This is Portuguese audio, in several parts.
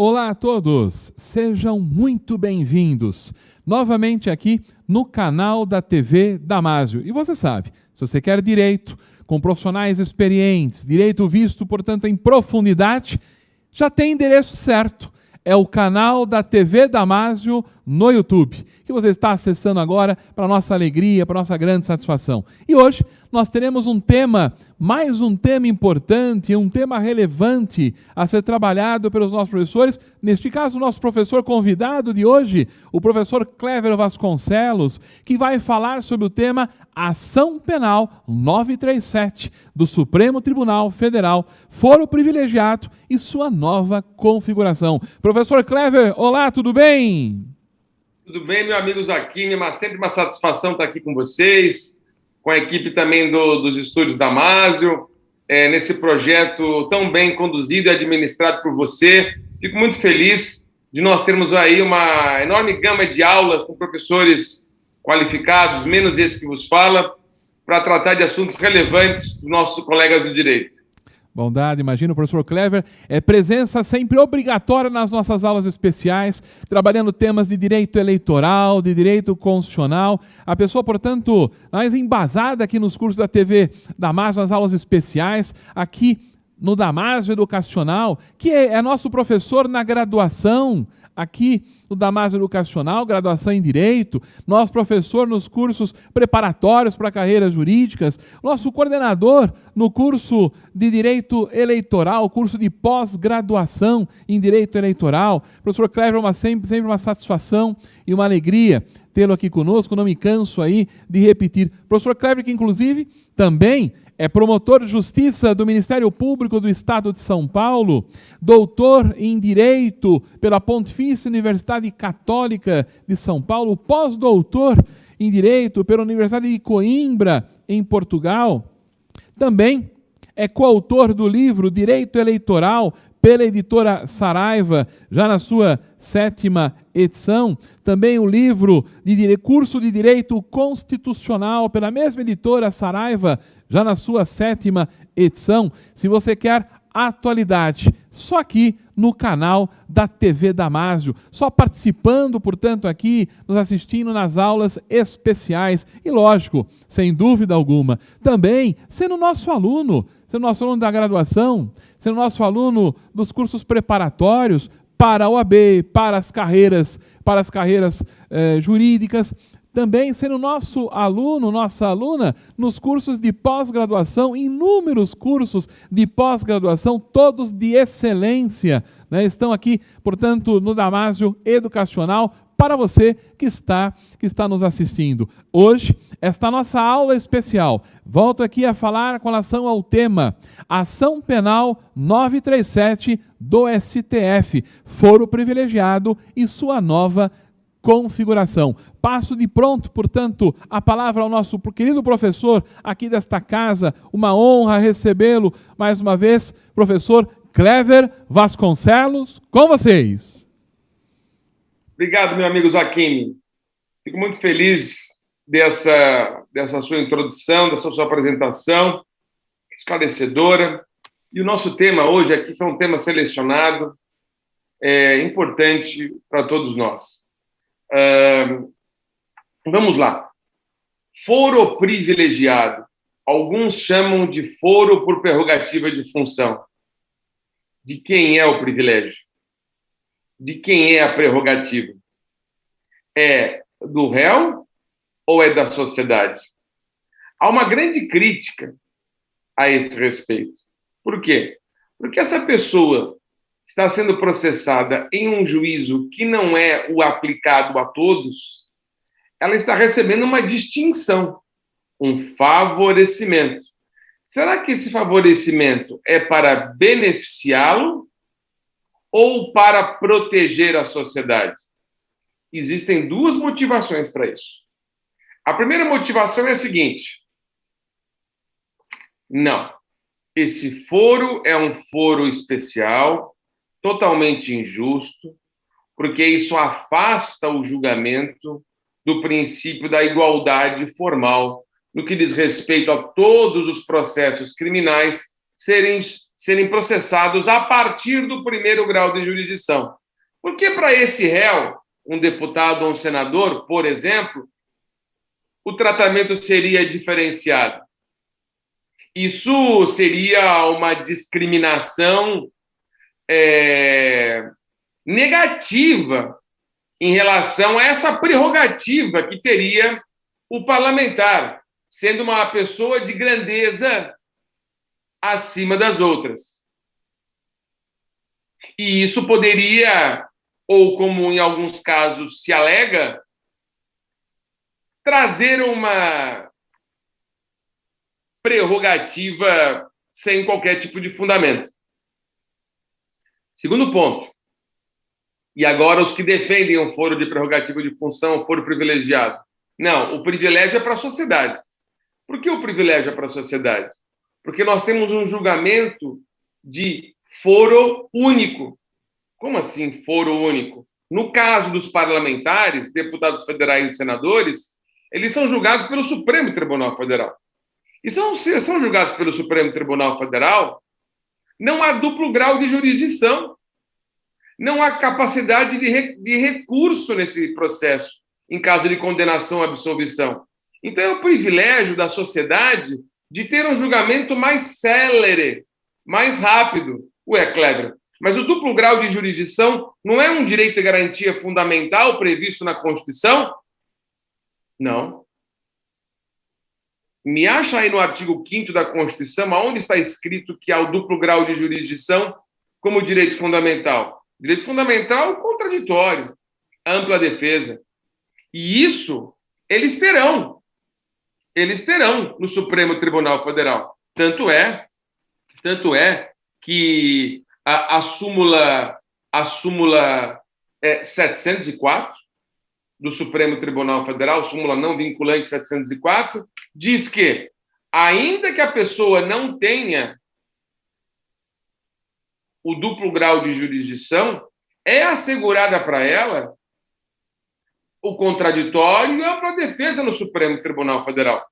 Olá a todos, sejam muito bem-vindos novamente aqui no canal da TV Damásio. E você sabe, se você quer direito com profissionais experientes, direito visto, portanto, em profundidade, já tem endereço certo. É o canal da TV Damásio no YouTube, que você está acessando agora para nossa alegria, para nossa grande satisfação. E hoje nós teremos um tema, mais um tema importante, um tema relevante a ser trabalhado pelos nossos professores. Neste caso, o nosso professor convidado de hoje, o professor Cléver Vasconcelos, que vai falar sobre o tema Ação Penal 937 do Supremo Tribunal Federal, foro privilegiado e sua nova configuração. Professor Cléver, olá, tudo bem? Tudo bem, meu amigo Zaquini, mas sempre uma satisfação estar aqui com vocês, com a equipe também dos estúdios Damásio, nesse projeto tão bem conduzido e administrado por você. Fico muito feliz de nós termos aí uma enorme gama de aulas com professores qualificados, menos esse que vos fala, para tratar de assuntos relevantes dos nossos colegas do direito. Bondade, imagina, o professor Cléver é presença sempre obrigatória nas nossas aulas especiais, trabalhando temas de direito eleitoral, de direito constitucional. A pessoa, portanto, mais embasada aqui nos cursos da TV Damásio, nas aulas especiais, aqui no Damásio Educacional, que é nosso professor na graduação, aqui no Damásio Educacional, graduação em Direito, nosso professor nos cursos preparatórios para carreiras jurídicas, nosso coordenador no curso de Direito Eleitoral, curso de pós-graduação em Direito Eleitoral. Professor Cléver, sempre uma satisfação e uma alegria tê-lo aqui conosco, não me canso aí de repetir. Professor Cléver, que inclusive também é promotor de justiça do Ministério Público do Estado de São Paulo, doutor em Direito pela Pontifícia Universidade Católica de São Paulo, pós-doutor em Direito pela Universidade de Coimbra, em Portugal. Também é coautor do livro Direito Eleitoral, pela editora Saraiva, já na sua 7ª edição. Também o livro de Curso de Direito Constitucional, pela mesma editora Saraiva, já na sua 7ª edição. Se você quer atualidade, só aqui no canal da TV Damásio, só participando, portanto, aqui, nos assistindo nas aulas especiais e, lógico, sem dúvida alguma, também sendo nosso aluno da graduação, sendo nosso aluno dos cursos preparatórios para a OAB, para as carreiras jurídicas, também sendo nosso aluno, nossa aluna, nos cursos de pós-graduação, inúmeros cursos de pós-graduação, todos de excelência, né? Estão aqui, portanto, no Damásio Educacional, para você que está nos assistindo. Hoje, esta nossa aula especial, volto aqui a falar com relação ao tema Ação Penal 937 do STF, foro privilegiado e sua nova configuração. Passo de pronto, portanto, a palavra ao nosso querido professor aqui desta casa, uma honra recebê-lo mais uma vez, professor Cléver Vasconcelos, com vocês. Obrigado, meu amigo Zaquini. Fico muito feliz dessa sua introdução, dessa sua apresentação esclarecedora. E o nosso tema hoje aqui foi um tema selecionado, importante para todos nós. Vamos lá. Foro privilegiado. Alguns chamam de foro por prerrogativa de função. De quem é o privilégio? De quem é a prerrogativa? É do réu ou é da sociedade? Há uma grande crítica a esse respeito. Por quê? Porque essa pessoa está sendo processada em um juízo que não é o aplicado a todos, ela está recebendo uma distinção, um favorecimento. Será que esse favorecimento é para beneficiá-lo ou para proteger a sociedade? Existem duas motivações para isso. A primeira motivação é a seguinte: não, esse foro é um foro especial, totalmente injusto, porque isso afasta o julgamento do princípio da igualdade formal no que diz respeito a todos os processos criminais serem serem processados a partir do primeiro grau de jurisdição. Porque para esse réu, um deputado ou um senador, por exemplo, o tratamento seria diferenciado. Isso seria uma discriminação negativa em relação a essa prerrogativa que teria o parlamentar, sendo uma pessoa de grandeza acima das outras. E isso poderia, ou como em alguns casos se alega, trazer uma prerrogativa sem qualquer tipo de fundamento. Segundo ponto. E agora os que defendem o foro de prerrogativa de função, o foro privilegiado. Não, o privilégio é para a sociedade. Por que o privilégio é para a sociedade? Porque nós temos um julgamento de foro único. Como assim foro único? No caso dos parlamentares, deputados federais e senadores, eles são julgados pelo Supremo Tribunal Federal. E são julgados pelo Supremo Tribunal Federal, não há duplo grau de jurisdição, não há capacidade de recurso nesse processo, em caso de condenação ou absolvição. Então, é o privilégio da sociedade de ter um julgamento mais célere, mais rápido. Ué, Kleber, mas o duplo grau de jurisdição não é um direito e garantia fundamental previsto na Constituição? Não. Me acha aí no artigo 5º da Constituição, onde está escrito que há o duplo grau de jurisdição como direito fundamental? Direito fundamental contraditório, ampla defesa. E isso eles terão no Supremo Tribunal Federal. Tanto é que a súmula 704 do Supremo Tribunal Federal, súmula não vinculante 704, diz que, ainda que a pessoa não tenha o duplo grau de jurisdição, é assegurada para ela o contraditório e a ampla defesa no Supremo Tribunal Federal.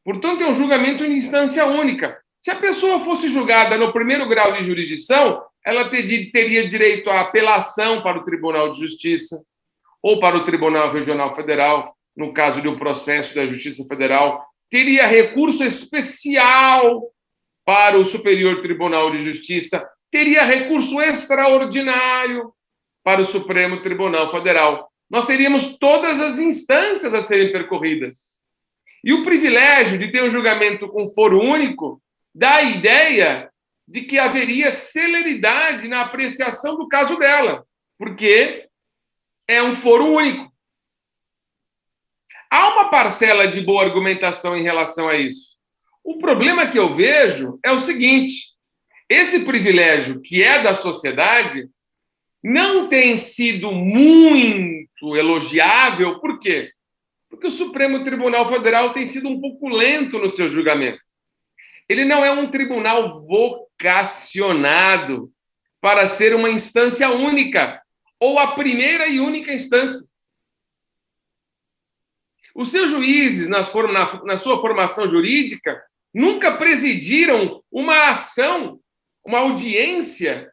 Portanto, é um julgamento em instância única. Se a pessoa fosse julgada no primeiro grau de jurisdição, ela teria direito à apelação para o Tribunal de Justiça ou para o Tribunal Regional Federal, no caso de um processo da Justiça Federal, teria recurso especial para o Superior Tribunal de Justiça, teria recurso extraordinário para o Supremo Tribunal Federal. Nós teríamos todas as instâncias a serem percorridas. E o privilégio de ter um julgamento com foro único dá a ideia de que haveria celeridade na apreciação do caso dela, porque é um foro único. Há uma parcela de boa argumentação em relação a isso. O problema que eu vejo é o seguinte: esse privilégio que é da sociedade não tem sido muito elogiável. Por quê? Porque o Supremo Tribunal Federal tem sido um pouco lento no seu julgamento. Ele não é um tribunal vocacionado para ser uma instância única, ou a primeira e única instância. Os seus juízes, na sua formação jurídica, nunca presidiram uma ação, uma audiência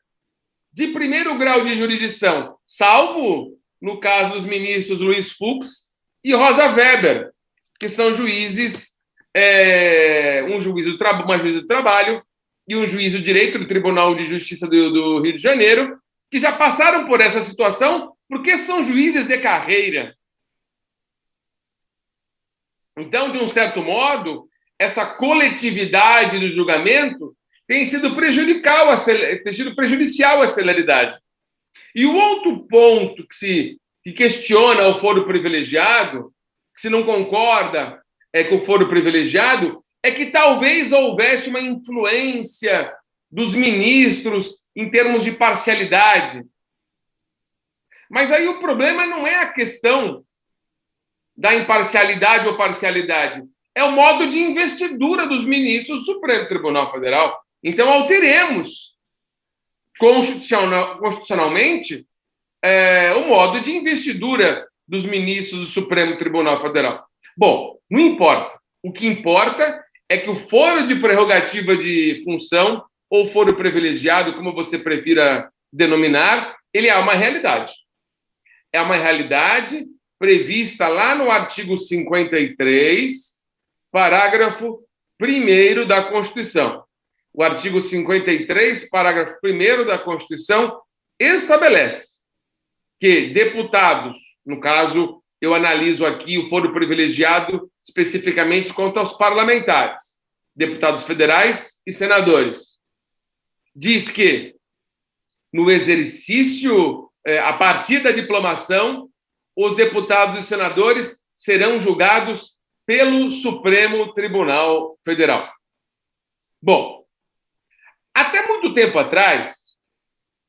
de primeiro grau de jurisdição, salvo no caso dos ministros Luiz Fux e Rosa Weber, que são juízes, uma juiz do trabalho e um juiz do direito do Tribunal de Justiça do Rio de Janeiro, que já passaram por essa situação porque são juízes de carreira. Então, de um certo modo, essa coletividade do julgamento tem sido prejudicial à celeridade. E o outro ponto que questiona o foro privilegiado, que se não concorda com o foro privilegiado, é que talvez houvesse uma influência dos ministros em termos de parcialidade. Mas aí o problema não é a questão da imparcialidade ou parcialidade, é o modo de investidura dos ministros do Supremo Tribunal Federal. Então, alteremos constitucionalmente o modo de investidura dos ministros do Supremo Tribunal Federal. Bom, não importa. O que importa é que o foro de prerrogativa de função ou foro privilegiado, como você prefira denominar, ele é uma realidade. É uma realidade prevista lá no artigo 53, parágrafo 1º da Constituição. O artigo 53, parágrafo 1º da Constituição, estabelece que deputados, no caso, eu analiso aqui o foro privilegiado especificamente quanto aos parlamentares, deputados federais e senadores, diz que no exercício, a partir da diplomação, os deputados e senadores serão julgados pelo Supremo Tribunal Federal. Bom, até muito tempo atrás,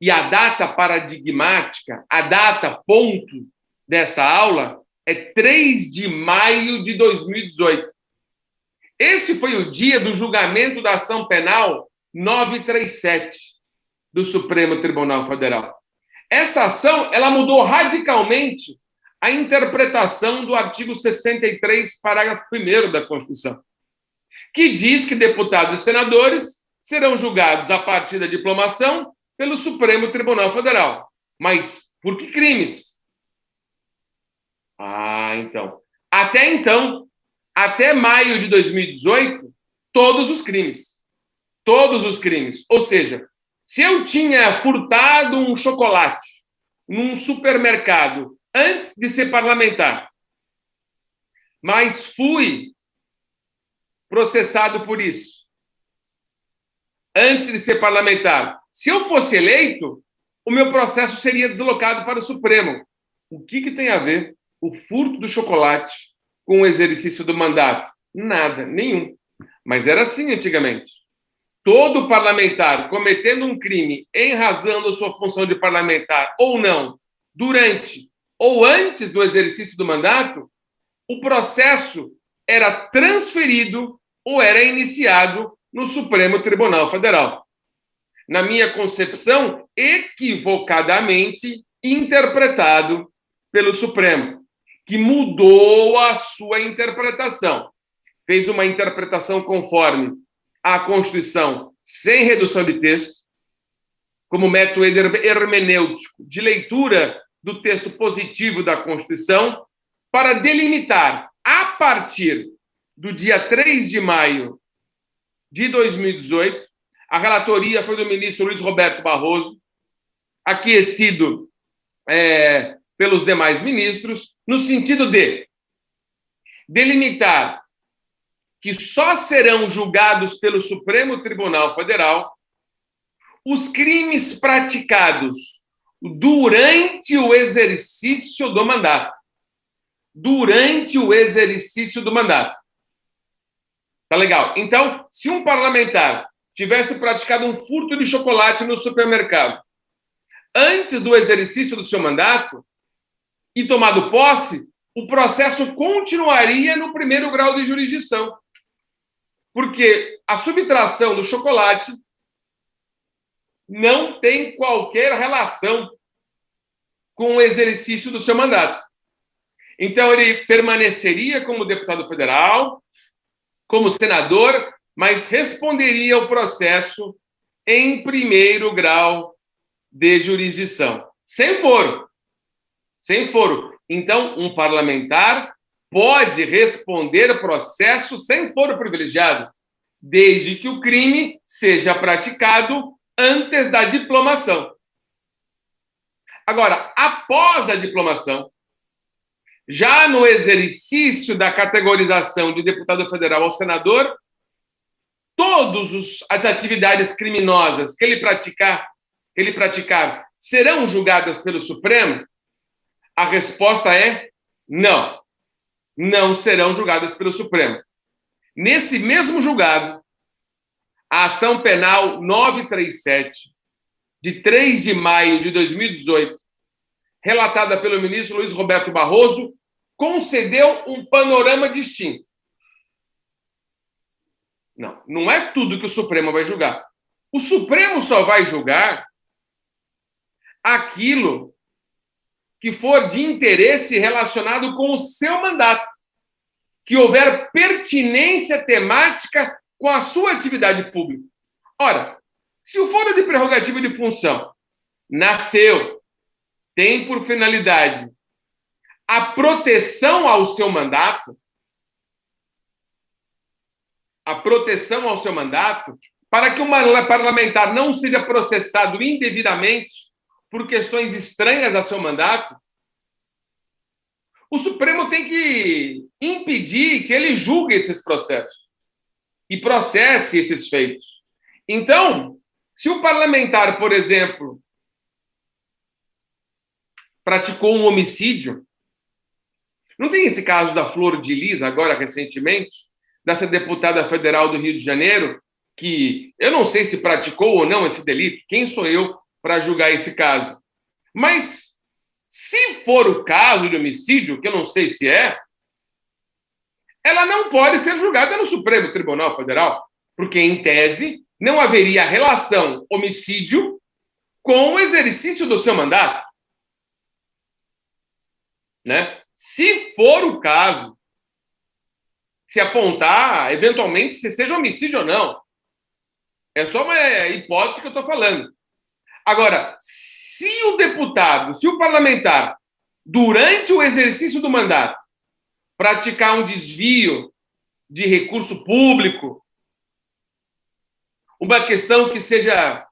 e a data paradigmática, a data ponto dessa aula é 3 de maio de 2018. Esse foi o dia do julgamento da ação penal 937 do Supremo Tribunal Federal. Essa ação, ela mudou radicalmente a interpretação do artigo 63, parágrafo 1º da Constituição, que diz que deputados e senadores serão julgados a partir da diplomação pelo Supremo Tribunal Federal. Mas por que crimes? Então. Até maio de 2018, todos os crimes. Todos os crimes. Ou seja, se eu tinha furtado um chocolate num supermercado antes de ser parlamentar, mas fui processado por isso antes de ser parlamentar, se eu fosse eleito, o meu processo seria deslocado para o Supremo. O que tem a ver o furto do chocolate com o exercício do mandato? Nada, nenhum. Mas era assim antigamente. Todo parlamentar cometendo um crime em razão da sua função de parlamentar ou não, durante ou antes do exercício do mandato, o processo era transferido ou era iniciado no Supremo Tribunal Federal. Na minha concepção, equivocadamente interpretado pelo Supremo, que mudou a sua interpretação. Fez uma interpretação conforme a Constituição, sem redução de texto, como método hermenêutico de leitura do texto positivo da Constituição, para delimitar, a partir do dia 3 de maio de 2018, a relatoria foi do ministro Luiz Roberto Barroso, aquecido pelos demais ministros, no sentido de delimitar que só serão julgados pelo Supremo Tribunal Federal os crimes praticados durante o exercício do mandato. Durante o exercício do mandato. Tá legal? Então, se um parlamentar tivesse praticado um furto de chocolate no supermercado antes do exercício do seu mandato e tomado posse, o processo continuaria no primeiro grau de jurisdição. Porque a subtração do chocolate não tem qualquer relação com o exercício do seu mandato. Então, ele permaneceria como deputado federal, como senador, mas responderia ao processo em primeiro grau de jurisdição. Sem foro. Sem foro. Então, um parlamentar pode responder processo sem foro privilegiado, desde que o crime seja praticado antes da diplomação. Agora, após a diplomação, já no exercício da categorização de deputado federal ao senador, todas as atividades criminosas que ele praticar serão julgadas pelo Supremo? A resposta é não. Não serão julgadas pelo Supremo. Nesse mesmo julgado, a ação penal 937, de 3 de maio de 2018, relatada pelo ministro Luiz Roberto Barroso, concedeu um panorama distinto. Não é tudo que o Supremo vai julgar. O Supremo só vai julgar aquilo que for de interesse relacionado com o seu mandato, que houver pertinência temática com a sua atividade pública. Ora, Se o foro de prerrogativa de função nasceu, tem por finalidade a proteção ao seu mandato, para que o parlamentar não seja processado indevidamente por questões estranhas a seu mandato, o Supremo tem que impedir que ele julgue esses processos e processe esses feitos. Então, se o parlamentar, por exemplo, praticou um homicídio, não tem esse caso da Flor de Lis, agora recentemente, dessa deputada federal do Rio de Janeiro, que eu não sei se praticou ou não esse delito, quem sou eu para julgar esse caso? Mas, se for o caso de homicídio, que eu não sei se é, ela não pode ser julgada no Supremo Tribunal Federal, porque, em tese, não haveria relação homicídio com o exercício do seu mandato. Né? Se for o caso, se apontar, eventualmente, se seja homicídio ou não, é só uma hipótese que eu estou falando. Agora, se o deputado, se o parlamentar, durante o exercício do mandato, praticar um desvio de recurso público, uma questão que seja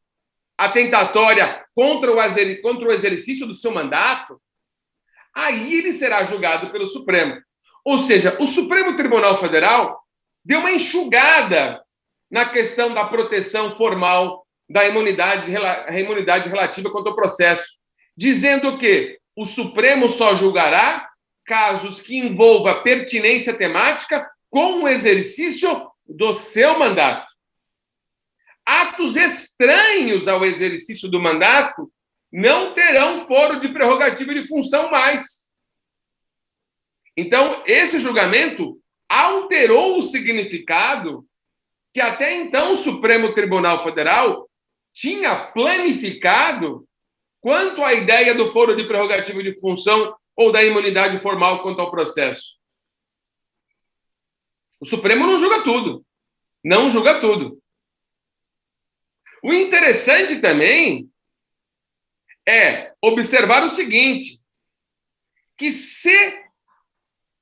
atentatória contra o exercício do seu mandato, aí ele será julgado pelo Supremo. Ou seja, o Supremo Tribunal Federal deu uma enxugada na questão da proteção formal da imunidade relativa quanto ao processo, dizendo que o Supremo só julgará casos que envolva pertinência temática com o exercício do seu mandato. Atos estranhos ao exercício do mandato não terão foro de prerrogativa de função mais. Então, esse julgamento alterou o significado que até então o Supremo Tribunal Federal tinha planificado quanto à ideia do foro de prerrogativa de função ou da imunidade formal quanto ao processo. O Supremo não julga tudo. Não julga tudo. O interessante também é observar o seguinte, que se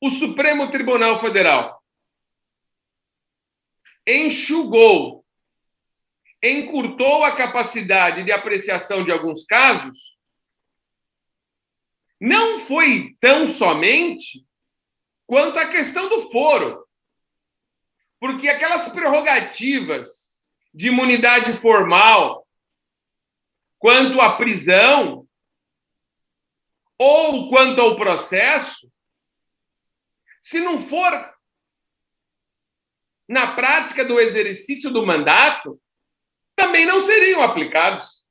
o Supremo Tribunal Federal enxugou, encurtou a capacidade de apreciação de alguns casos, não foi tão somente quanto a questão do foro, porque aquelas prerrogativas de imunidade formal quanto à prisão ou quanto ao processo, se não for na prática do exercício do mandato, também não seriam aplicados.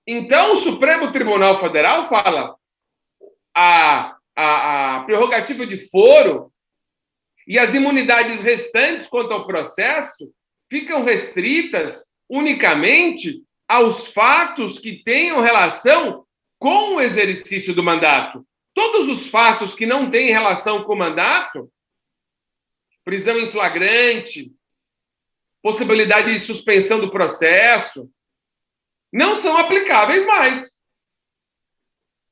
Então, o Supremo Tribunal Federal fala a prerrogativa de foro e as imunidades restantes quanto ao processo ficam restritas unicamente aos fatos que tenham relação com o exercício do mandato. Todos os fatos que não têm relação com o mandato, prisão em flagrante, possibilidade de suspensão do processo, não são aplicáveis mais,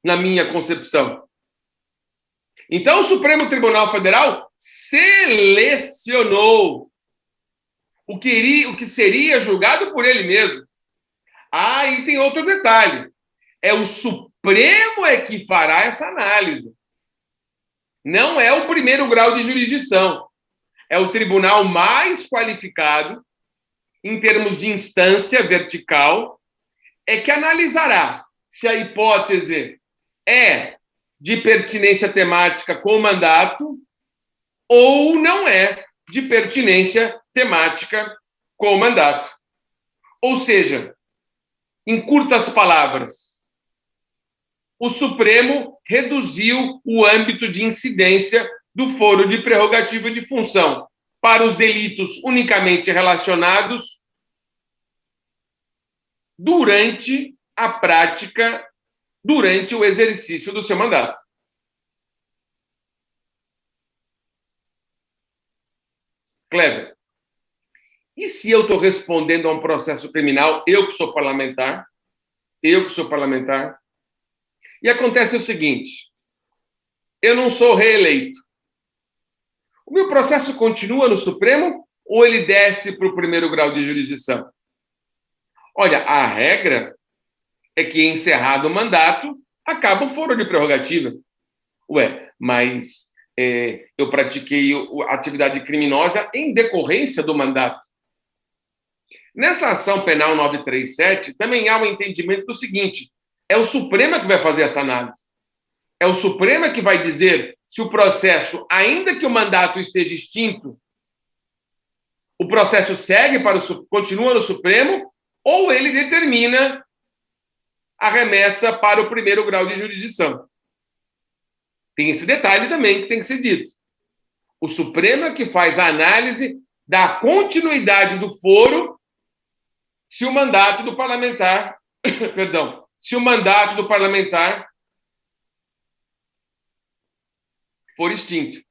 na minha concepção. Então, o Supremo Tribunal Federal selecionou o que seria julgado por ele mesmo. Ah, e tem outro detalhe. É o Supremo é que fará essa análise. Não é o primeiro grau de jurisdição. É o tribunal mais qualificado, em termos de instância vertical, é que analisará se a hipótese é de pertinência temática com o mandato ou não é de pertinência temática com o mandato. Ou seja, em curtas palavras, o Supremo reduziu o âmbito de incidência do foro de prerrogativa de função para os delitos unicamente relacionados durante a prática, durante o exercício do seu mandato. Kleber. E se eu estou respondendo a um processo criminal, eu que sou parlamentar, e acontece o seguinte, eu não sou reeleito. O meu processo continua no Supremo ou ele desce para o primeiro grau de jurisdição? Olha, a regra é que, encerrado o mandato, acaba o foro de prerrogativa. Ué, mas eu pratiquei atividade criminosa em decorrência do mandato. Nessa ação penal 937, também há o entendimento do seguinte, é o Supremo que vai fazer essa análise. É o Supremo que vai dizer se o processo, ainda que o mandato esteja extinto, o processo segue continua no Supremo, ou ele determina a remessa para o primeiro grau de jurisdição. Tem esse detalhe também que tem que ser dito. O Supremo é que faz a análise da continuidade do foro se o mandato do parlamentar, se o mandato do parlamentar for extinto.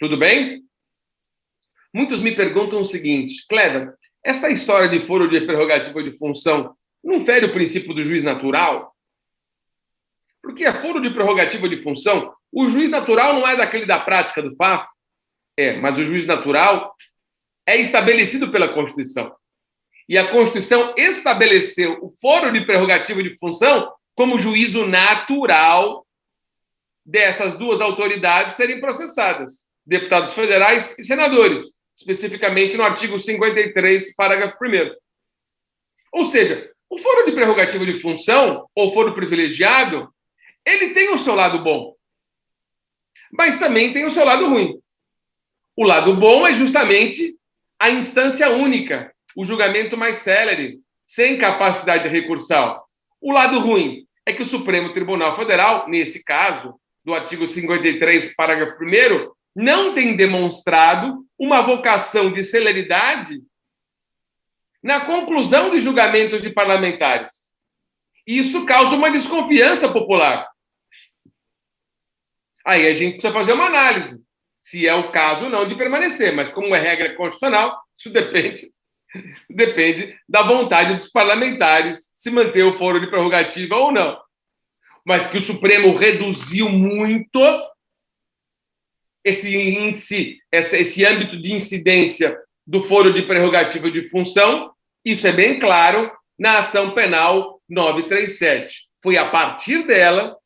Tudo bem? Muitos me perguntam o seguinte, Cleber, essa história de foro de prerrogativa de função não fere o princípio do juiz natural? Porque a foro de prerrogativa de função, o juiz natural não é daquele da prática do fato, mas o juiz natural é estabelecido pela Constituição. E a Constituição estabeleceu o foro de prerrogativa de função como juízo natural dessas duas autoridades serem processadas, deputados federais e senadores, especificamente no artigo 53, parágrafo 1º. Ou seja, o foro de prerrogativa de função, ou foro privilegiado, ele tem o seu lado bom, mas também tem o seu lado ruim. O lado bom é justamente a instância única, o julgamento mais célere, sem capacidade recursal. O lado ruim é que o Supremo Tribunal Federal, nesse caso, do artigo 53, parágrafo 1º, não tem demonstrado uma vocação de celeridade na conclusão de julgamentos de parlamentares. Isso causa uma desconfiança popular. Aí a gente precisa fazer uma análise, se é o caso ou não de permanecer, mas como é regra constitucional, isso depende da vontade dos parlamentares se manter o foro de prerrogativa ou não. Mas que o Supremo reduziu muito esse índice, esse âmbito de incidência do foro de prerrogativa de função, isso é bem claro na ação penal 937. Foi a partir dela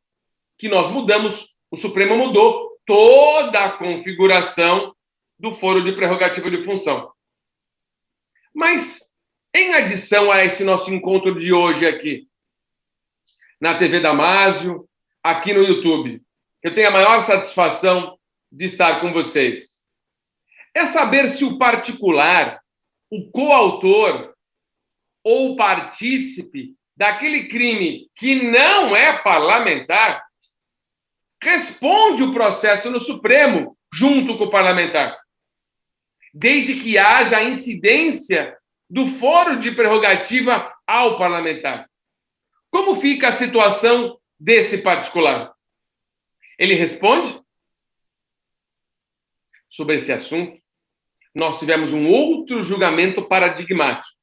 que nós mudamos, o Supremo mudou toda a configuração do foro de prerrogativa de função. Mas, em adição a esse nosso encontro de hoje aqui, na TV Damásio, aqui no YouTube, eu tenho a maior satisfação de estar com vocês. É saber se o particular, o coautor ou partícipe daquele crime que não é parlamentar, responde o processo no Supremo junto com o parlamentar, desde que haja a incidência do foro de prerrogativa ao parlamentar. Como fica a situação desse particular? Ele responde? Sobre esse assunto, nós tivemos um outro julgamento paradigmático,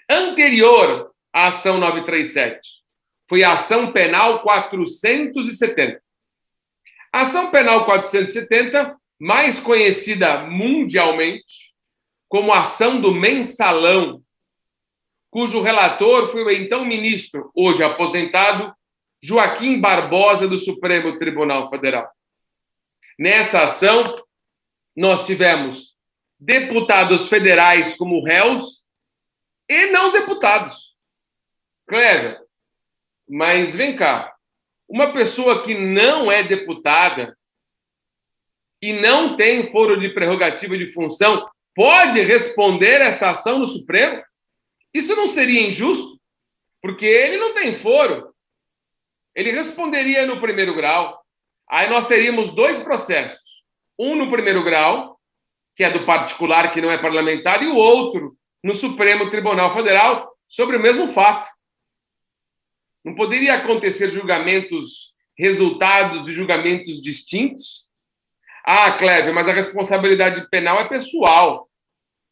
anterior à ação 937. Foi a ação penal 470. A ação penal 470, mais conhecida mundialmente como ação do mensalão, cujo relator foi o então ministro, hoje aposentado, Joaquim Barbosa, do Supremo Tribunal Federal. Nessa ação, nós tivemos deputados federais como réus e não deputados. Cleber, mas vem cá, uma pessoa que não é deputada e não tem foro de prerrogativa de função pode responder essa ação no Supremo? Isso não seria injusto? Porque ele não tem foro. Ele responderia no primeiro grau. Aí nós teríamos dois processos. Um no primeiro grau, que é do particular que não é parlamentar, e o outro no Supremo Tribunal Federal sobre o mesmo fato. Não poderia acontecer julgamentos, resultados de julgamentos distintos? Ah, Cleber, mas a responsabilidade penal é pessoal.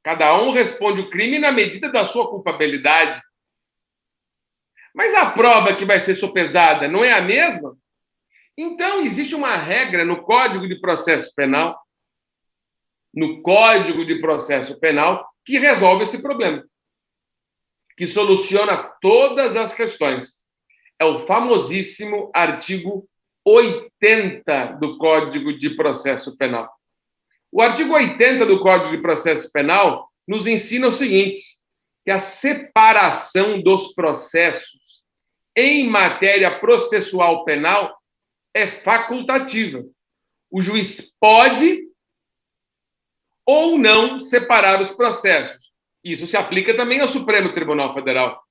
Cada um responde o crime na medida da sua culpabilidade. Mas a prova que vai ser sopesada não é a mesma? Então, existe uma regra no Código de Processo Penal, que resolve esse problema, que soluciona todas as questões. É o famosíssimo artigo 80 do Código de Processo Penal. O artigo 80 do Código de Processo Penal nos ensina o seguinte, que a separação dos processos em matéria processual penal é facultativa. O juiz pode ou não separar os processos. Isso se aplica também ao Supremo Tribunal Federal.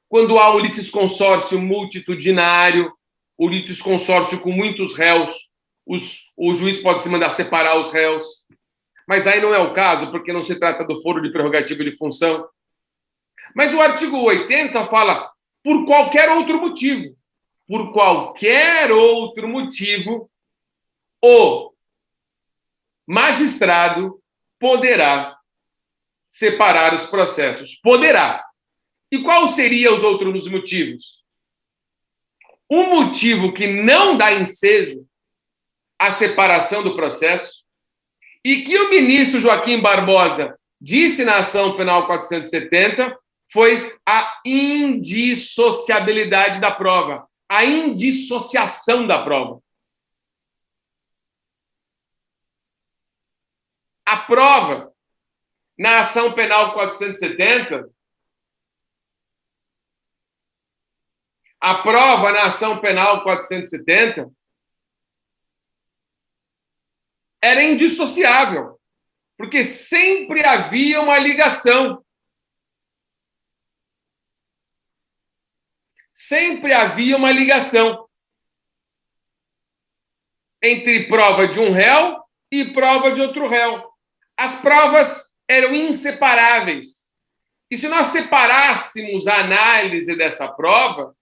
Quando há o litisconsórcio multitudinário, o litisconsórcio com muitos réus, o juiz pode se mandar separar os réus. Mas aí não é o caso, porque não se trata do foro de prerrogativa de função. Mas o artigo 80 fala por qualquer outro motivo. Por qualquer outro motivo, o magistrado poderá separar os processos. Poderá. E quais seriam os outros motivos? Um motivo que não dá ensejo à separação do processo e que o ministro Joaquim Barbosa disse na ação penal 470 foi a indissociabilidade da prova, a indissociação da prova. A prova na ação penal 470, a prova na ação penal 470 era indissociável, porque sempre havia uma ligação. Sempre havia uma ligação entre prova de um réu e prova de outro réu. As provas eram inseparáveis. E se nós separássemos a análise dessa prova,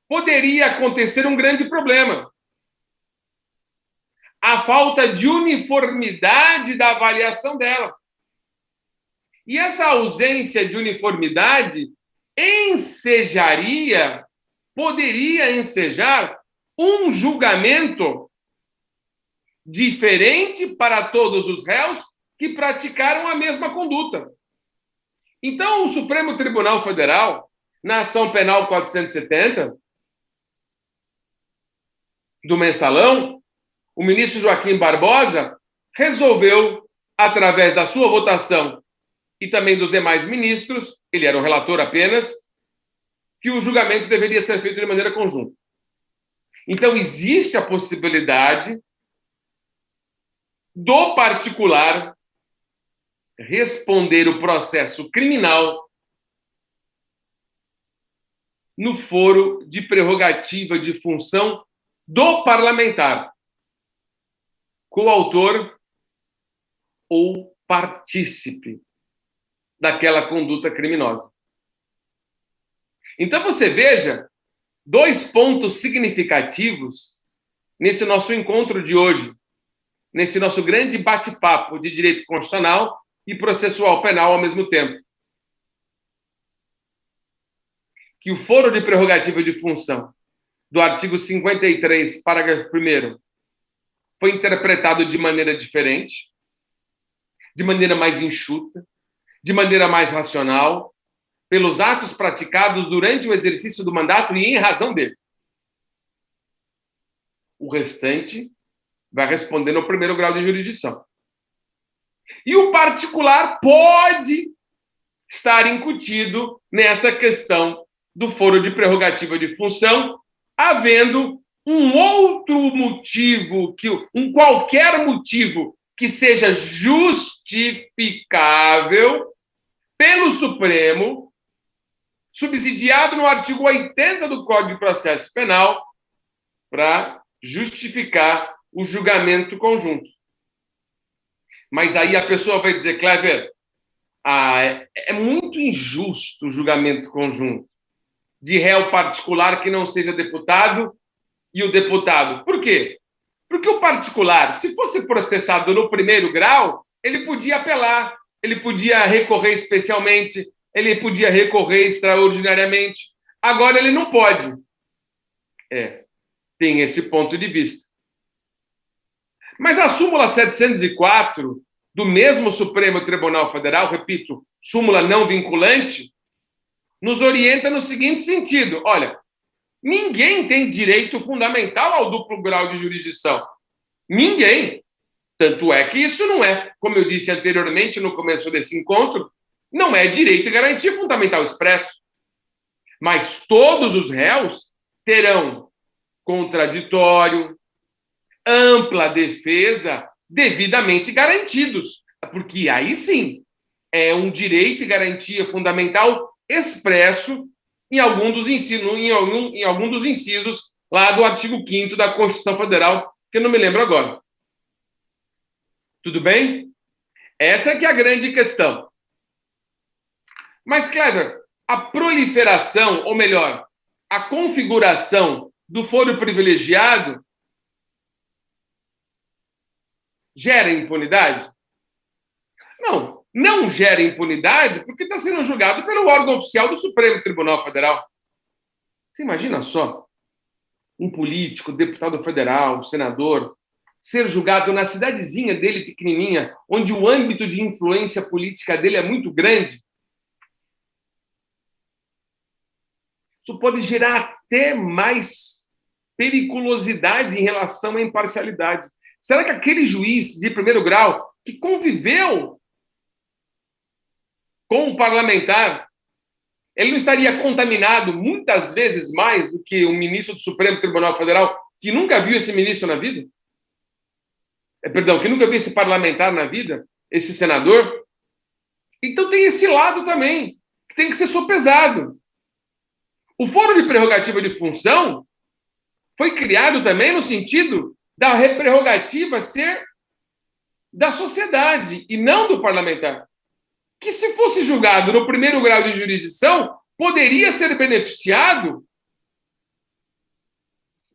poderia acontecer um grande problema. A falta de uniformidade da avaliação dela. E essa ausência de uniformidade poderia ensejar um julgamento diferente para todos os réus que praticaram a mesma conduta. Então, o Supremo Tribunal Federal, na ação penal 470, do mensalão, o ministro Joaquim Barbosa resolveu, através da sua votação e também dos demais ministros, ele era o relator apenas, que o julgamento deveria ser feito de maneira conjunta. Então, existe a possibilidade do particular responder o processo criminal no foro de prerrogativa de função do parlamentar, coautor ou partícipe daquela conduta criminosa. Então, você veja dois pontos significativos nesse nosso encontro de hoje, nesse nosso grande bate-papo de direito constitucional e processual penal ao mesmo tempo. Que o foro de prerrogativa de função do artigo 53, parágrafo 1º, foi interpretado de maneira diferente, de maneira mais enxuta, de maneira mais racional, pelos atos praticados durante o exercício do mandato e em razão dele. O restante vai responder no primeiro grau de jurisdição. E o particular pode estar incutido nessa questão do foro de prerrogativa de função, havendo um outro motivo, qualquer motivo que seja justificável pelo Supremo, subsidiado no artigo 80 do Código de Processo Penal, para justificar o julgamento conjunto. Mas aí a pessoa vai dizer, Cleber, é muito injusto o julgamento conjunto de réu particular que não seja deputado e o deputado. Por quê? Porque o particular, se fosse processado no primeiro grau, ele podia apelar, ele podia recorrer especialmente, ele podia recorrer extraordinariamente. Agora ele não pode. Tem esse ponto de vista. Mas a súmula 704 do mesmo Supremo Tribunal Federal, repito, súmula não vinculante, nos orienta no seguinte sentido: olha, ninguém tem direito fundamental ao duplo grau de jurisdição. Ninguém. Tanto é que isso não é, como eu disse anteriormente no começo desse encontro, não é direito e garantia fundamental expresso. Mas todos os réus terão contraditório, ampla defesa, devidamente garantidos. Porque aí sim é um direito e garantia fundamental expresso em algum dos incisos lá do artigo 5º da Constituição Federal, que eu não me lembro agora. Tudo bem? Essa é que é a grande questão. Mas, Clever, a proliferação, ou melhor, a configuração do foro privilegiado gera impunidade? Não gera impunidade porque está sendo julgado pelo órgão oficial do Supremo Tribunal Federal. Você imagina só um político, deputado federal, senador, ser julgado na cidadezinha dele pequenininha, onde o âmbito de influência política dele é muito grande? Isso pode gerar até mais periculosidade em relação à imparcialidade. Será que aquele juiz de primeiro grau que conviveu com o parlamentar, ele não estaria contaminado muitas vezes mais do que um ministro do Supremo Tribunal Federal que nunca viu esse ministro na vida? Perdão, que nunca viu esse parlamentar na vida, esse senador? Então tem esse lado também, que tem que ser sopesado. O foro de prerrogativa de função foi criado também no sentido da prerrogativa ser da sociedade e não do parlamentar. Que se fosse julgado no primeiro grau de jurisdição, poderia ser beneficiado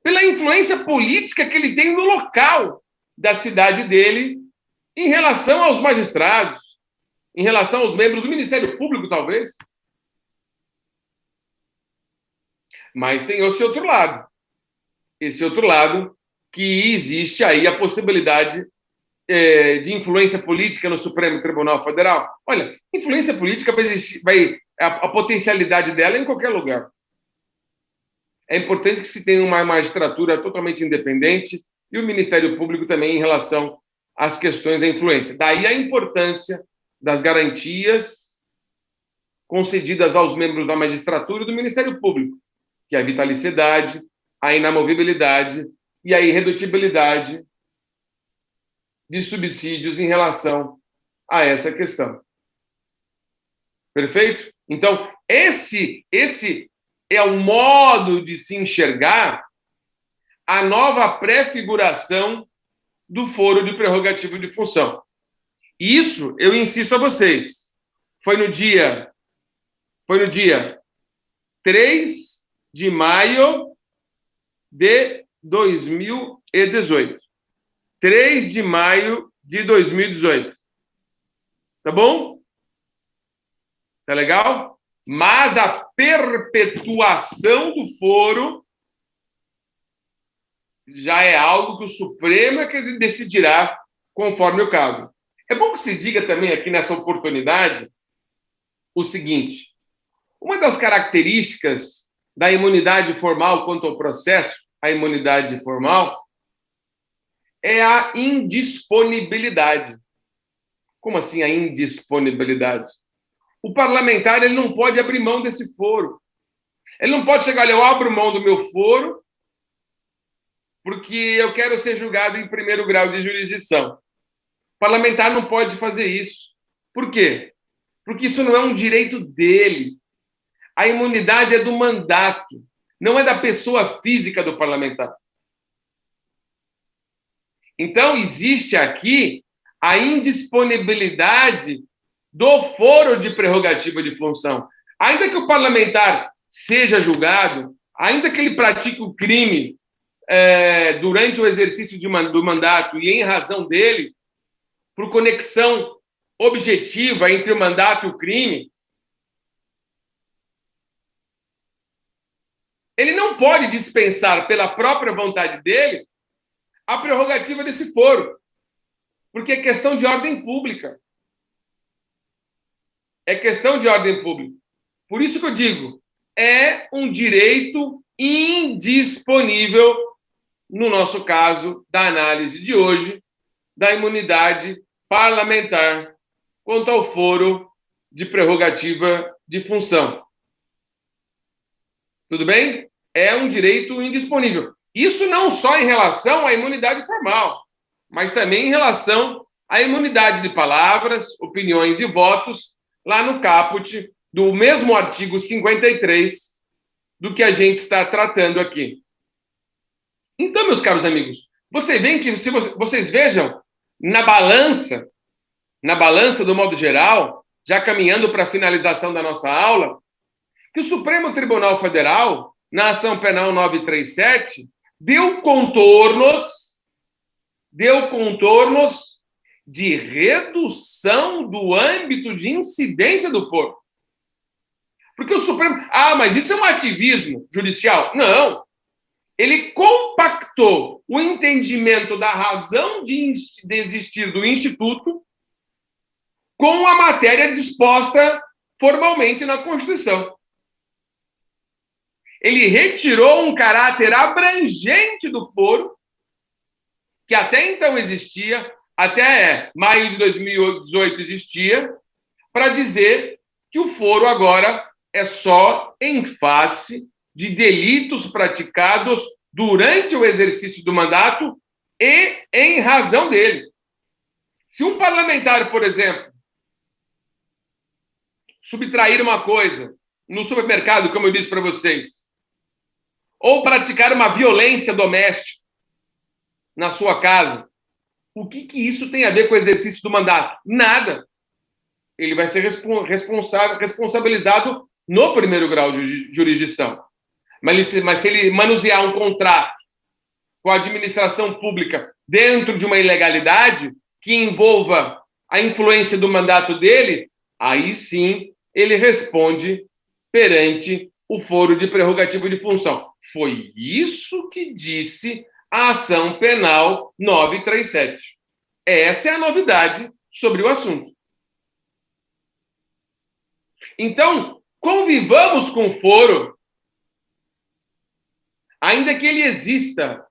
pela influência política que ele tem no local da cidade dele em relação aos magistrados, em relação aos membros do Ministério Público, talvez. Mas tem esse outro lado. Esse outro lado que existe aí a possibilidade de influência política no Supremo Tribunal Federal. Olha, influência política a potencialidade dela é em qualquer lugar. É importante que se tenha uma magistratura totalmente independente e o Ministério Público também em relação às questões da influência. Daí a importância das garantias concedidas aos membros da magistratura e do Ministério Público, que é a vitaliciedade, a inamovibilidade e a irredutibilidade de subsídios em relação a essa questão. Perfeito? Então, esse é o modo de se enxergar a nova prefiguração do foro de prerrogativa de função. Isso, eu insisto a vocês, foi no dia 3 de maio de 2018. 3 de maio de 2018. Tá bom? Tá legal? Mas a perpetuação do foro já é algo que o Supremo é que decidirá conforme o caso. É bom que se diga também aqui nessa oportunidade o seguinte: uma das características da imunidade formal quanto ao processo, a imunidade formal, é a indisponibilidade. Como assim a indisponibilidade? O parlamentar ele não pode abrir mão desse foro. Ele não pode chegar, olha, eu abro mão do meu foro porque eu quero ser julgado em primeiro grau de jurisdição. O parlamentar não pode fazer isso. Por quê? Porque isso não é um direito dele. A imunidade é do mandato, não é da pessoa física do parlamentar. Então, existe aqui a indisponibilidade do foro de prerrogativa de função. Ainda que o parlamentar seja julgado, ainda que ele pratique o crime durante o exercício do mandato e em razão dele, por conexão objetiva entre o mandato e o crime, ele não pode dispensar, pela própria vontade dele, a prerrogativa desse foro, porque é questão de ordem pública. É questão de ordem pública. Por isso que eu digo, é um direito indisponível, no nosso caso, da análise de hoje, da imunidade parlamentar quanto ao foro de prerrogativa de função. Tudo bem? É um direito indisponível. Isso não só em relação à imunidade formal, mas também em relação à imunidade de palavras, opiniões e votos, lá no caput do mesmo artigo 53 do que a gente está tratando aqui. Então, meus caros amigos, vocês vejam na balança do modo geral, já caminhando para a finalização da nossa aula, que o Supremo Tribunal Federal, na ação penal 937, deu contornos de redução do âmbito de incidência do foro. Porque o Supremo... mas isso é um ativismo judicial? Não. Ele compactou o entendimento da razão de existir do Instituto com a matéria disposta formalmente na Constituição. Ele retirou um caráter abrangente do foro, que até então existia, até maio de 2018 existia, para dizer que o foro agora é só em face de delitos praticados durante o exercício do mandato e em razão dele. Se um parlamentar, por exemplo, subtrair uma coisa no supermercado, como eu disse para vocês, ou praticar uma violência doméstica na sua casa, o que isso tem a ver com o exercício do mandato? Nada. Ele vai ser responsabilizado no primeiro grau de jurisdição. Mas se ele manusear um contrato com a administração pública dentro de uma ilegalidade que envolva a influência do mandato dele, aí sim ele responde perante o foro de prerrogativa de função. Foi isso que disse a ação penal 937. Essa é a novidade sobre o assunto. Então, convivamos com o foro, ainda que ele exista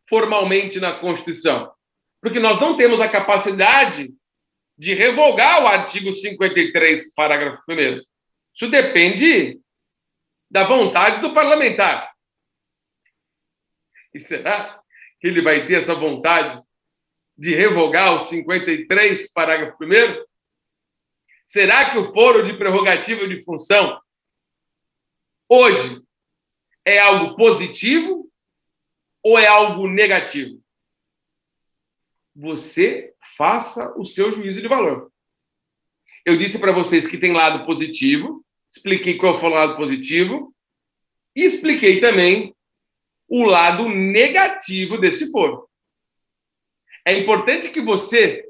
formalmente na Constituição, porque nós não temos a capacidade de revogar o artigo 53, parágrafo 1º. Isso depende da vontade do parlamentar. E será que ele vai ter essa vontade de revogar o 53, parágrafo 1º? Será que o foro de prerrogativa de função hoje é algo positivo ou é algo negativo? Você faça o seu juízo de valor. Eu disse para vocês que tem lado positivo, expliquei qual foi o lado positivo e expliquei também o lado negativo desse foro. É importante que você,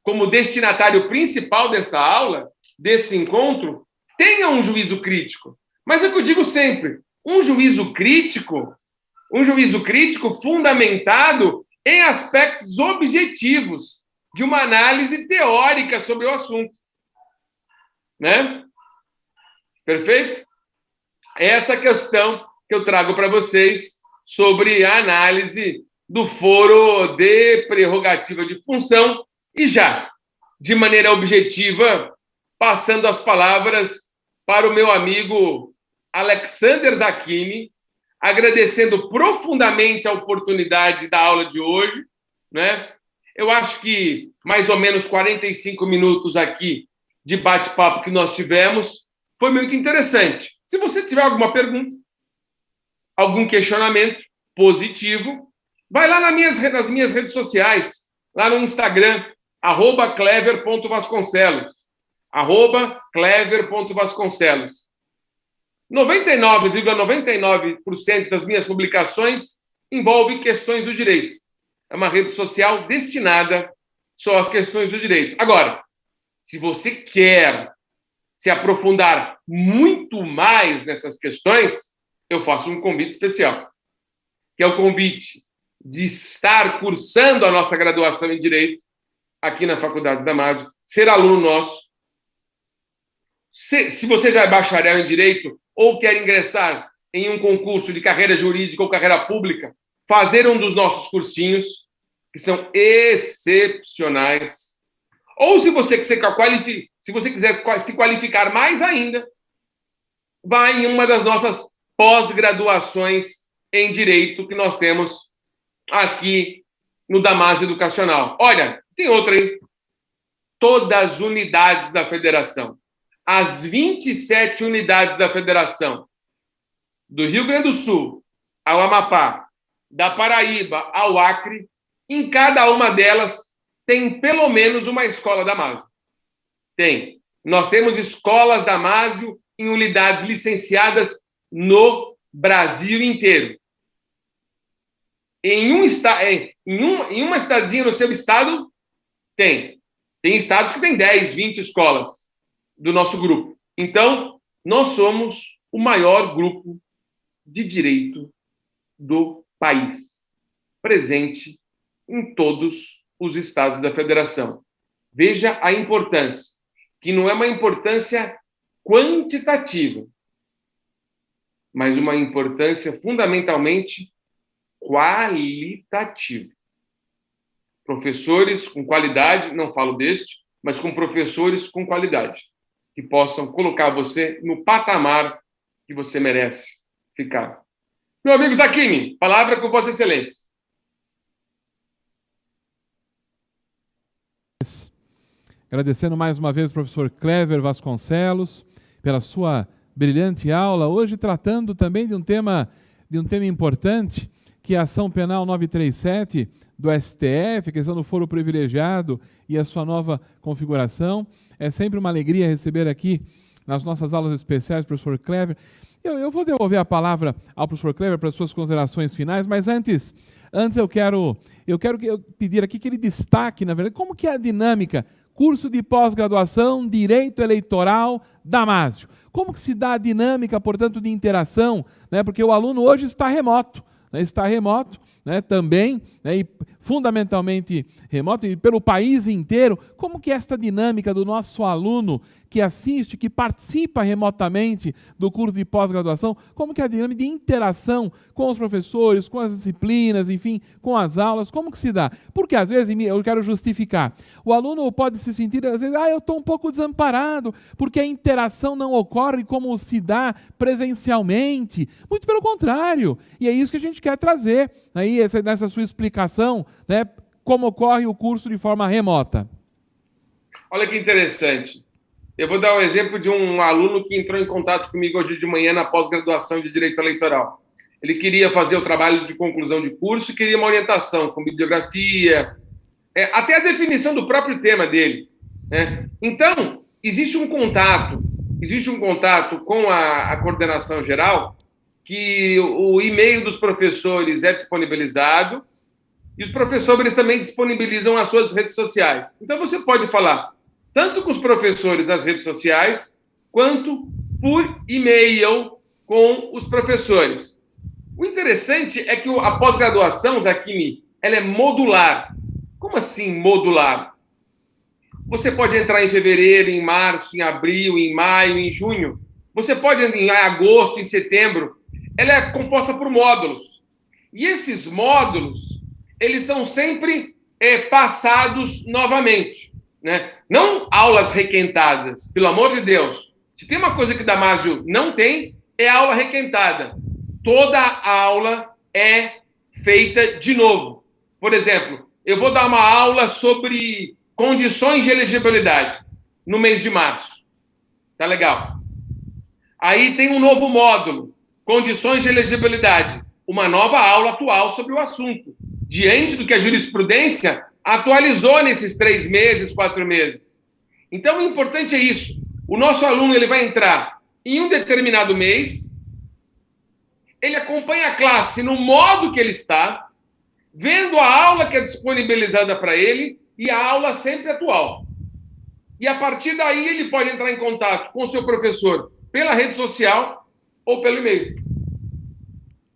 como destinatário principal dessa aula, desse encontro, tenha um juízo crítico. Mas é o que eu digo sempre, um juízo crítico fundamentado em aspectos objetivos de uma análise teórica sobre o assunto. Né? Perfeito? Essa questão que eu trago para vocês sobre a análise do foro de prerrogativa de função e já, de maneira objetiva, passando as palavras para o meu amigo Alexander Zacchini, agradecendo profundamente a oportunidade da aula de hoje, né? Eu acho que mais ou menos 45 minutos aqui de bate-papo que nós tivemos foi muito interessante. Se você tiver alguma pergunta, algum questionamento positivo, vai lá nas minhas redes sociais, lá no Instagram, @clever.vasconcelos, @clever.vasconcelos. 99,99% das minhas publicações envolve questões do direito. É uma rede social destinada só às questões do direito. Agora, se você quer se aprofundar muito mais nessas questões, eu faço um convite especial, que é o convite de estar cursando a nossa graduação em Direito aqui na Faculdade Damásio, ser aluno nosso. Se você já é bacharel em Direito ou quer ingressar em um concurso de carreira jurídica ou carreira pública, fazer um dos nossos cursinhos, que são excepcionais. Ou se você quiser se qualificar mais ainda, vai em uma das nossas pós-graduações em Direito que nós temos aqui no Damásio Educacional. Olha, tem outra aí. Todas as unidades da federação. As 27 unidades da federação, do Rio Grande do Sul ao Amapá, da Paraíba ao Acre, em cada uma delas tem pelo menos uma escola Damásio. Tem. Nós temos escolas Damásio em unidades licenciadas no Brasil inteiro. Em uma cidadezinha no seu estado, tem. Tem estados que têm 10, 20 escolas do nosso grupo. Então, nós somos o maior grupo de direito do país, presente em todos os estados da federação. Veja a importância, que não é uma importância quantitativa, mas uma importância fundamentalmente qualitativa. Professores com qualidade, não falo deste, mas com professores com qualidade, que possam colocar você no patamar que você merece ficar. Meu amigo Zaquini, palavra com Vossa Excelência. Agradecendo mais uma vez ao professor Clever Vasconcelos pela sua brilhante aula, hoje tratando também de um tema importante, que é a ação penal 937 do STF, a questão do foro privilegiado e a sua nova configuração. É sempre uma alegria receber aqui nas nossas aulas especiais o professor Clever. Eu vou devolver a palavra ao professor Clever para as suas considerações finais, mas antes eu quero pedir aqui que ele destaque, na verdade, como que é a dinâmica, curso de pós-graduação, Direito Eleitoral, Damásio. Como que se dá a dinâmica, portanto, de interação, né? Porque o aluno hoje está remoto, também, né, e fundamentalmente remoto, e pelo país inteiro. Como que é esta dinâmica do nosso aluno que assiste, que participa remotamente do curso de pós-graduação, como que é a dinâmica de interação com os professores, com as disciplinas, enfim, com as aulas, como que se dá? Porque às vezes, eu quero justificar, o aluno pode se sentir, às vezes, eu estou um pouco desamparado, porque a interação não ocorre como se dá presencialmente. Muito pelo contrário, e é isso que a gente quer trazer aí nessa sua explicação, né, como ocorre o curso de forma remota. Olha que interessante. Eu vou dar um exemplo de um aluno que entrou em contato comigo hoje de manhã na pós-graduação de Direito Eleitoral. Ele queria fazer o trabalho de conclusão de curso e queria uma orientação com bibliografia, até a definição do próprio tema dele, né? Então, existe um contato com a coordenação geral, que o e-mail dos professores é disponibilizado e os professores também disponibilizam as suas redes sociais. Então, você pode falar tanto com os professores nas redes sociais, quanto por e-mail com os professores. O interessante é que a pós-graduação, Zaquini, ela é modular. Como assim modular? Você pode entrar em fevereiro, em março, em abril, em maio, em junho. Você pode entrar em agosto, em setembro. Ela é composta por módulos. E esses módulos, eles são sempre passados novamente, né? Não aulas requentadas, pelo amor de Deus. Se tem uma coisa que Damásio não tem, é aula requentada. Toda aula é feita de novo. Por exemplo, eu vou dar uma aula sobre condições de elegibilidade no mês de março. Tá legal. Aí tem um novo módulo, condições de elegibilidade. Uma nova aula atual sobre o assunto, diante do que a jurisprudência atualizou nesses 3 meses, 4 meses. Então, o importante é isso. O nosso aluno ele vai entrar em um determinado mês, ele acompanha a classe no modo que ele está, vendo a aula que é disponibilizada para ele e a aula sempre atual. E a partir daí ele pode entrar em contato com o seu professor pela rede social ou pelo e-mail.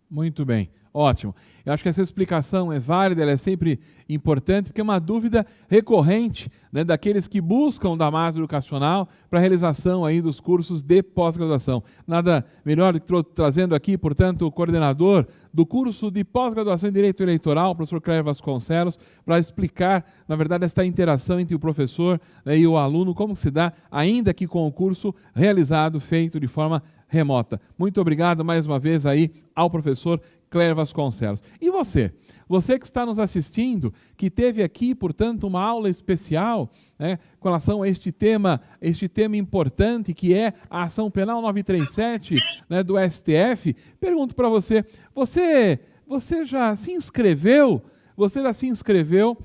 Muito bem, ótimo. Eu acho que essa explicação é válida, ela é sempre importante, porque é uma dúvida recorrente, né, daqueles que buscam da Damásio Educacional para a realização aí dos cursos de pós-graduação. Nada melhor do que trazendo aqui, portanto, o coordenador do curso de pós-graduação em Direito Eleitoral, o professor Cléver Vasconcelos, para explicar, na verdade, esta interação entre o professor, né, e o aluno, como se dá, ainda que com o curso realizado, feito de forma remota. Muito obrigado mais uma vez aí ao professor Cléver Vasconcelos. E você? Você que está nos assistindo, que teve aqui, portanto, uma aula especial, né, com relação a este tema importante, que é a ação penal 937, né, do STF, pergunto para você, você já se inscreveu? Você já se inscreveu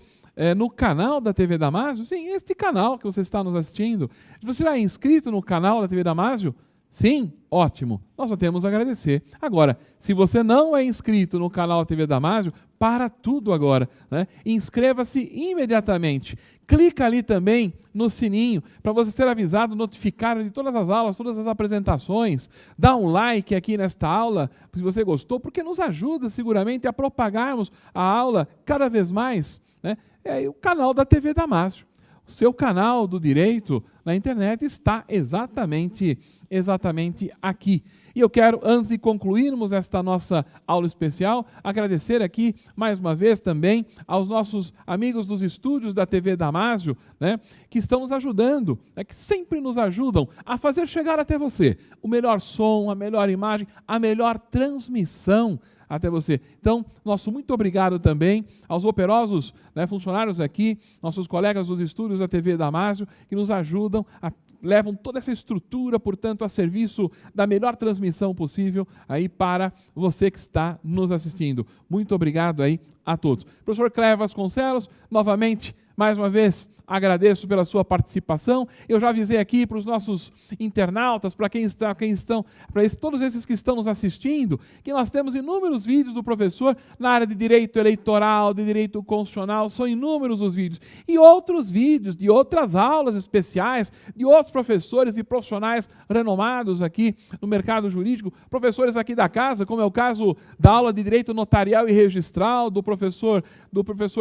no canal da TV Damásio? Sim, este canal que você está nos assistindo. Você já é inscrito no canal da TV Damásio? Sim? Ótimo. Nós só temos a agradecer. Agora, se você não é inscrito no canal da TV Damásio, para tudo agora, né? Inscreva-se imediatamente. Clica ali também no sininho para você ser avisado, notificado de todas as aulas, todas as apresentações. Dá um like aqui nesta aula, se você gostou, porque nos ajuda seguramente a propagarmos a aula cada vez mais, né? É o canal da TV Damásio. O seu canal do direito na internet está exatamente aqui. E eu quero, antes de concluirmos esta nossa aula especial, agradecer aqui, mais uma vez, também aos nossos amigos dos estúdios da TV Damásio, né, que estão nos ajudando, né, que sempre nos ajudam a fazer chegar até você o melhor som, a melhor imagem, a melhor transmissão até você. Então, nosso muito obrigado também aos operosos, né, funcionários aqui, nossos colegas dos estúdios da TV Damásio, que nos ajudam, levam toda essa estrutura, portanto, a serviço da melhor transmissão possível aí para você que está nos assistindo. Muito obrigado aí a todos. Professor Cléver Vasconcelos, novamente, mais uma vez, agradeço pela sua participação. Eu já avisei aqui para os nossos internautas, para todos esses que estão nos assistindo, que nós temos inúmeros vídeos do professor na área de direito eleitoral, de direito constitucional, são inúmeros os vídeos. E outros vídeos de outras aulas especiais, de outros professores e profissionais renomados aqui no mercado jurídico, professores aqui da casa, como é o caso da aula de direito notarial e registral do professor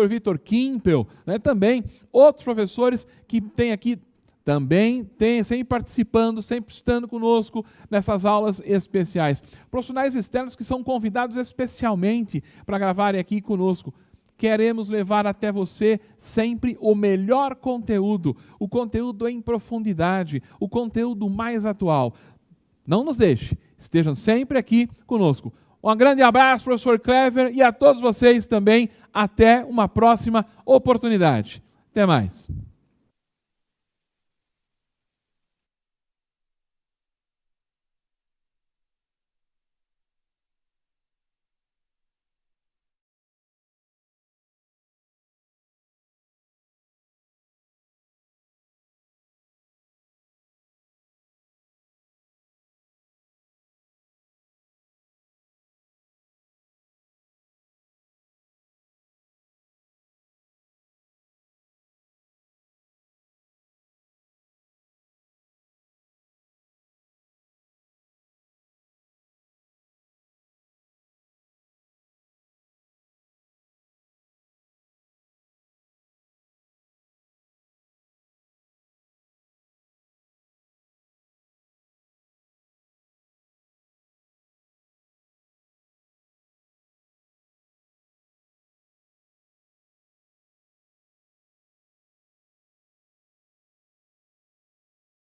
Vitor Kimpel, né? Também outros professores que têm aqui também sempre participando, sempre estando conosco nessas aulas especiais. Profissionais externos que são convidados especialmente para gravarem aqui conosco. Queremos levar até você sempre o melhor conteúdo, o conteúdo em profundidade, o conteúdo mais atual. Não nos deixe, estejam sempre aqui conosco. Um grande abraço, professor Cléver, e a todos vocês também. Até uma próxima oportunidade. Até mais.